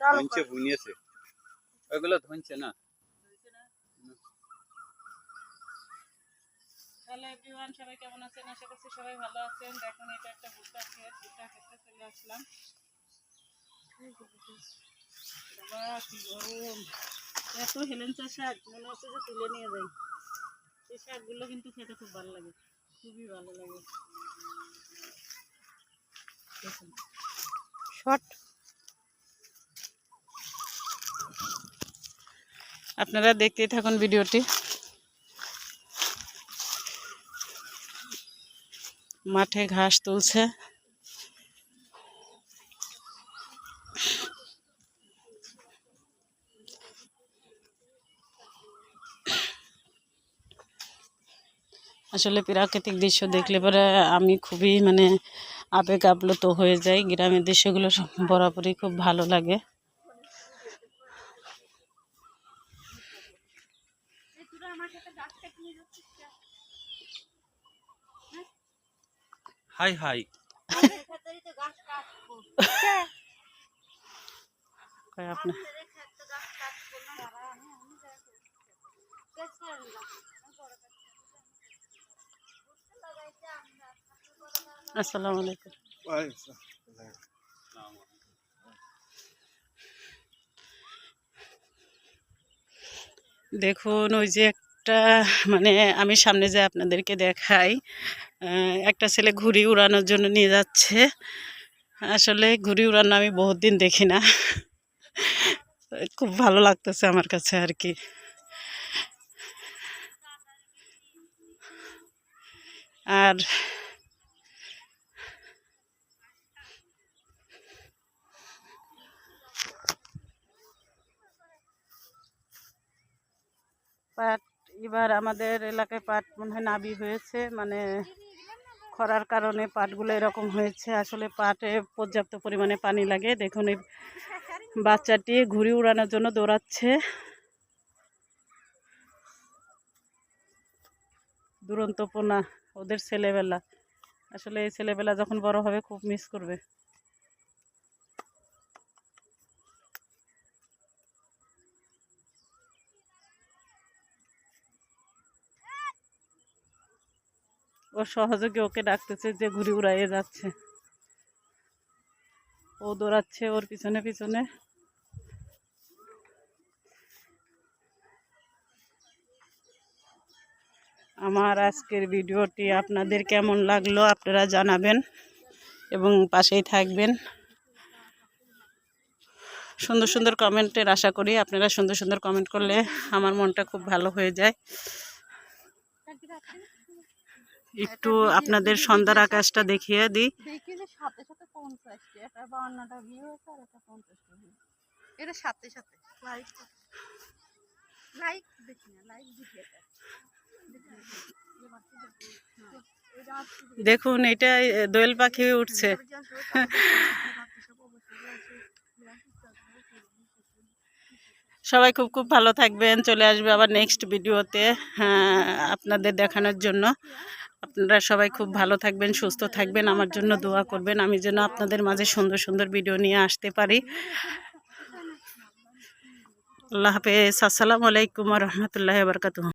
ধনছে বুনিয়েছে ওগুলো ধনছে না। Hello everyone, সবাই কেমন আছেন? আশা করছি সবাই ভালো আছেন। দেখুন এটা একটা ভুট্টা ক্ষেত, ভুট্টা ক্ষেতে চলে আসলাম। বাবা কি গরম! এত হেলেঞ্চা শাক মনে হচ্ছে যে তুলে নিয়ে যাই। এই শাকগুলো কিন্তু খেতে খুব ভালো লাগে, খুবই ভালো লাগে। শর্ট আপনারা দেখতেই থাকুন ভিডিওটি। মাঠে ঘাস তুলছে। আসলে প্রাকৃতিক দৃশ্য দেখলে পরে আমি খুবই আবেগ আপ্লুত হয়ে যাই। গ্রামের দৃশ্যগুলো বরাবরই খুব ভালো লাগে। হাই হাই আপনার আসসালামু আলাইকুম। দেখুন ওই যে একটা আমি সামনে যে আপনাদেরকে দেখাই, একটা ছেলে ঘুড়ি উড়ানোর জন্য নিয়ে যাচ্ছে। আসলে ঘুড়ি উড়ানো আমি বহুত দিন দেখি না, খুব ভালো লাগতেছে আমার কাছে আর কি। আর পাট এবার আমাদের এলাকায় পাট মনে হয় নাবি হয়েছে, খরার কারণে পাটগুলো এরকম হয়েছে। আসলে পাটে পর্যাপ্ত পরিমাণে পানি লাগে। দেখুন এই বাচ্চাটি ঘুড়ি উড়ানোর জন্য দৌড়াচ্ছে। দুরন্তপনা ওদের ছেলেবেলা। আসলে এই ছেলেবেলা যখন বড় হবে খুব মিস করবে। ওর সহযোগী ওকে ডাকতেছে যে ঘুড়ি উড়াইয়ে যাচ্ছে, ও দৌড়াচ্ছে ওর পিছনে পিছনে। আমার আজকের ভিডিওটি আপনাদের কেমন লাগলো আপনারা জানাবেন এবং পাশেই থাকবেন। সুন্দর সুন্দর কমেন্টের আশা করি। আপনারা সুন্দর সুন্দর কমেন্ট করলে আমার মনটা খুব ভালো হয়ে যায়। একটু আপনাদের সন্ধ্যার আকাশটা দেখিয়ে দিই। দেখুন এটা দোয়েল পাখি উঠছে। সবাই খুব খুব ভালো থাকবেন। চলে আসবে আবার নেক্সট ভিডিওতে আপনাদের দেখানোর জন্য। আপনারা সবাই খুব ভালো থাকবেন, সুস্থ থাকবেন, আমার জন্য দোয়া করবেন আমি যেন আপনাদের মাঝে সুন্দর সুন্দর ভিডিও নিয়ে আসতে পারি। আল্লাহ হাফেজ। আসসালামু আলাইকুম ওয়া রাহমাতুল্লাহি ওয়া বারাকাতুহু।